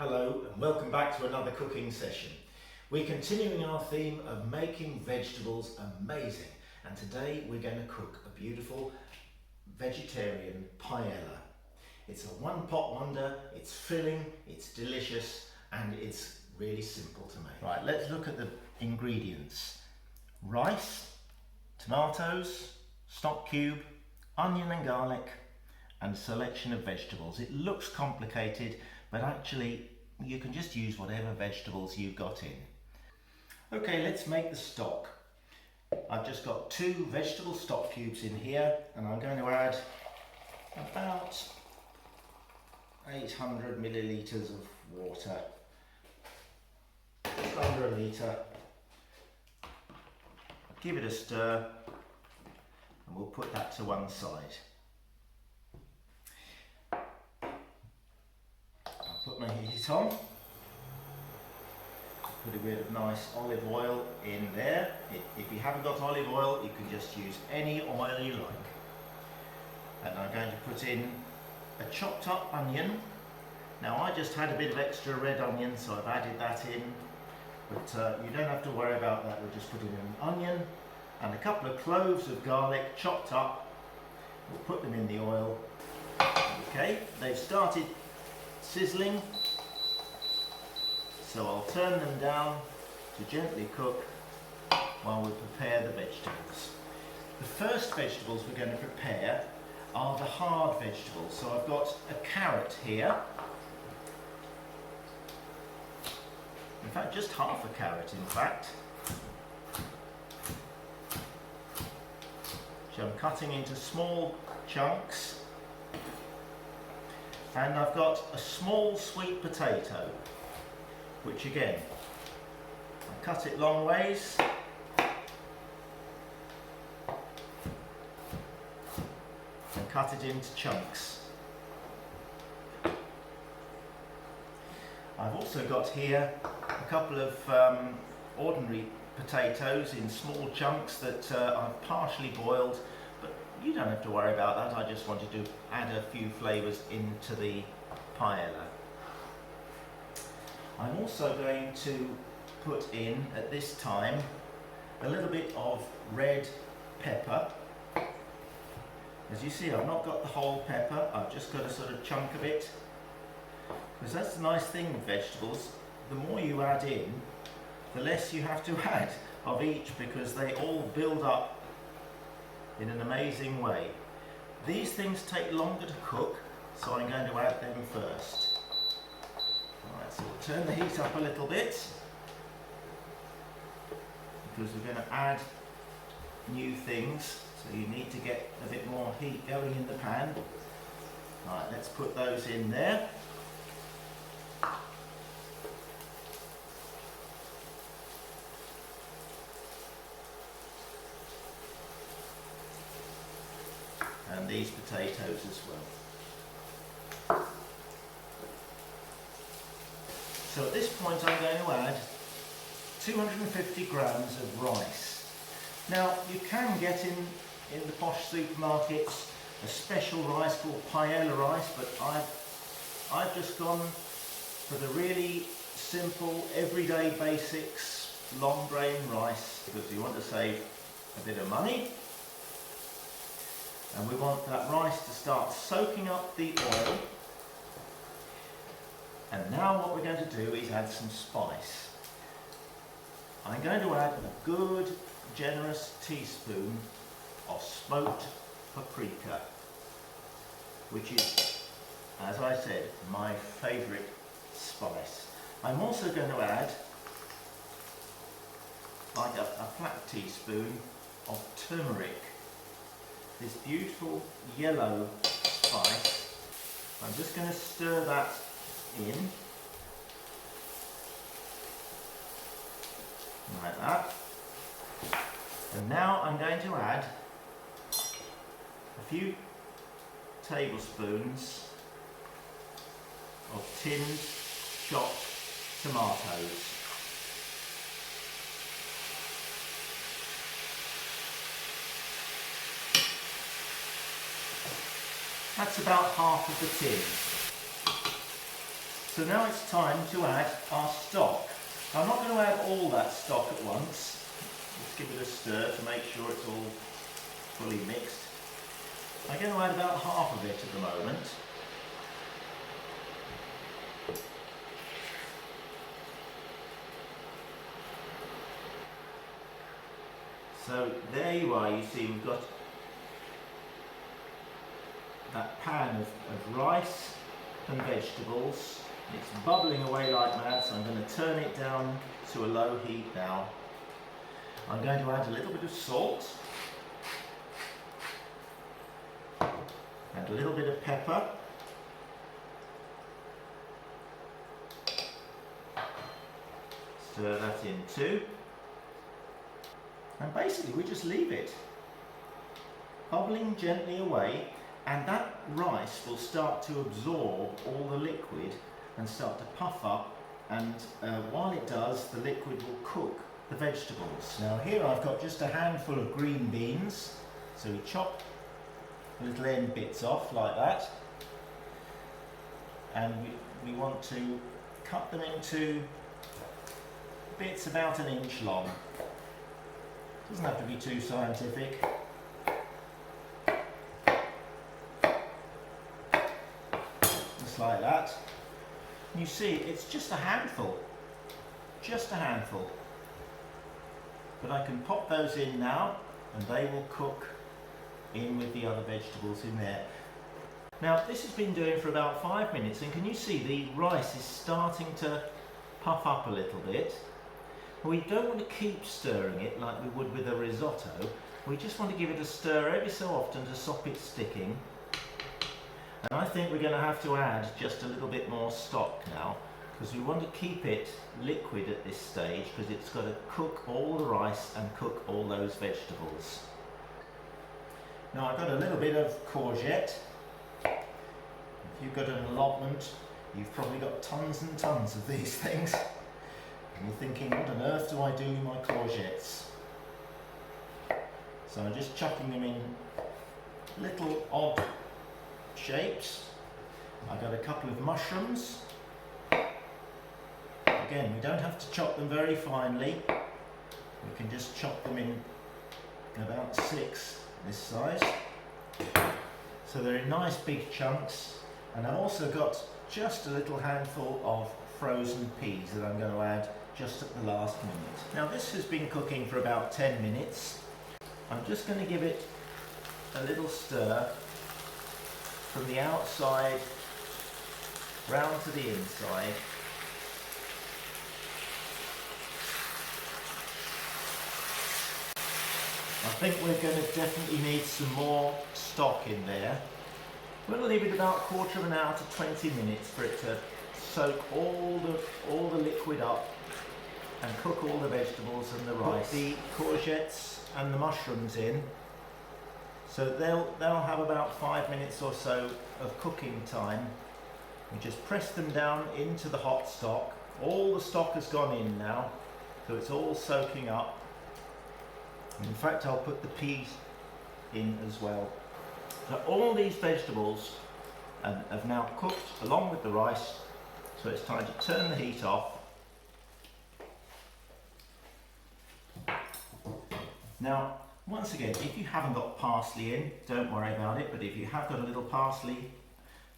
Hello and welcome back to another cooking session. We're continuing our theme of making vegetables amazing, and today we're going to cook a beautiful vegetarian paella. It's a one-pot wonder, it's filling, it's delicious, and it's really simple to make. Right, let's look at the ingredients. Rice, tomatoes, stock cube, onion and garlic, and a selection of vegetables. It looks complicated, but actually you can just use whatever vegetables you've got in. Okay, let's make the stock. I've just got 2 vegetable stock cubes in here, and I'm going to add about 800 millilitres of water, just under a litre. Give it a stir and we'll put that to one side. Put my heat on, put a bit of nice olive oil in there. If you haven't got olive oil, you can just use any oil you like. And I'm going to put in a chopped up onion. Now I just had a bit of extra red onion, so I've added that in, but you don't have to worry about that. We'll just put in an onion and a couple of cloves of garlic chopped up. We'll put them in the oil. Okay, they've started sizzling, so I'll turn them down to gently cook while we prepare the vegetables. The first vegetables we're going to prepare are the hard vegetables. So I've got a carrot here, in fact just half a carrot in fact, which I'm cutting into small chunks. And I've got a small sweet potato, which again, I cut it long ways. And cut it into chunks. I've also got here a couple of ordinary potatoes in small chunks that I've partially boiled. You don't have to worry about that, I just wanted to add a few flavours into the paella. I'm also going to put in, at this time, a little bit of red pepper. As you see, I've not got the whole pepper, I've just got a sort of chunk of it. Because that's the nice thing with vegetables, the more you add in, the less you have to add of each, because they all build up in an amazing way. These things take longer to cook, so I'm going to add them first. Alright, so we'll turn the heat up a little bit, because we're going to add new things, so you need to get a bit more heat going in the pan. Alright, let's put those in there. And these potatoes as well. So at this point I'm going to add 250 grams of rice. Now you can get in the posh supermarkets a special rice called paella rice, but I've just gone for the really simple everyday basics long grain rice, because you want to save a bit of money. And we want that rice to start soaking up the oil. And now what we're going to do is add some spice. I'm going to add a good, generous teaspoon of smoked paprika, which is, as I said, my favourite spice. I'm also going to add like a flat teaspoon of turmeric. This beautiful yellow spice. I'm just going to stir that in, like that. And now I'm going to add a few tablespoons of tinned chopped tomatoes. That's about half of the tin. So now it's time to add our stock. I'm not going to add all that stock at once. Just give it a stir to make sure it's all fully mixed. I'm going to add about half of it at the moment. So there you are, you see we've got that pan of rice and vegetables. It's bubbling away like mad, so I'm going to turn it down to a low heat now. I'm going to add a little bit of salt, add a little bit of pepper, stir that in too, and basically we just leave it bubbling gently away, and that rice will start to absorb all the liquid and start to puff up, and while it does, the liquid will cook the vegetables. Now here I've got just a handful of green beans, so we chop the little end bits off like that, and we want to cut them into bits about an inch long. Doesn't have to be too scientific. Just like that. You see, it's just a handful. Just a handful. But I can pop those in now, and they will cook in with the other vegetables in there. Now this has been doing for about 5 minutes, and can you see the rice is starting to puff up a little bit? We don't want to keep stirring it like we would with a risotto. We just want to give it a stir every so often to stop it sticking. And I think we're going to have to add just a little bit more stock now, because we want to keep it liquid at this stage, because it's got to cook all the rice and cook all those vegetables. Now I've got a little bit of courgette. If you've got an allotment, you've probably got tons and tons of these things. And you're thinking, what on earth do I do with my courgettes? So I'm just chucking them in little odd shapes. I've got a couple of mushrooms. Again, we don't have to chop them very finely. We can just chop them in about 6 this size. So they're in nice big chunks. And I've also got just a little handful of frozen peas that I'm going to add just at the last minute. Now this has been cooking for about 10 minutes. I'm just going to give it a little stir from the outside round to the inside. I think we're going to definitely need some more stock in there. We're going to leave it about a quarter of an hour to 20 minutes for it to soak all the liquid up and cook all the vegetables and the rice. Put the courgettes and the mushrooms in, so they'll have about 5 minutes or so of cooking time. We just press them down into the hot stock. All the stock has gone in now, so it's all soaking up. In fact, I'll put the peas in as well. So all these vegetables have now cooked along with the rice, so it's time to turn the heat off. Now, once again, if you haven't got parsley in, don't worry about it, but if you have got a little parsley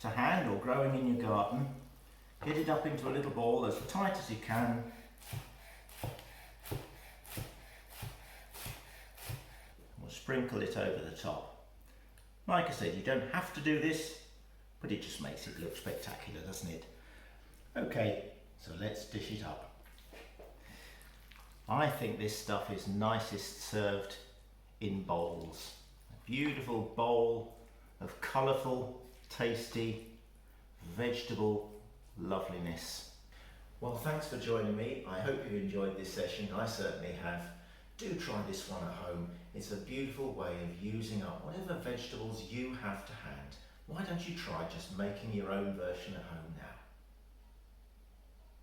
to hand or growing in your garden, get it up into a little ball as tight as you can. We'll sprinkle it over the top. Like I said, you don't have to do this, but it just makes it look spectacular, doesn't it? Okay, so let's dish it up. I think this stuff is nicest served in bowls. A beautiful bowl of colourful, tasty, vegetable loveliness. Well, thanks for joining me. I hope you enjoyed this session. I certainly have. Do try this one at home. It's a beautiful way of using up whatever vegetables you have to hand. Why don't you try just making your own version at home now?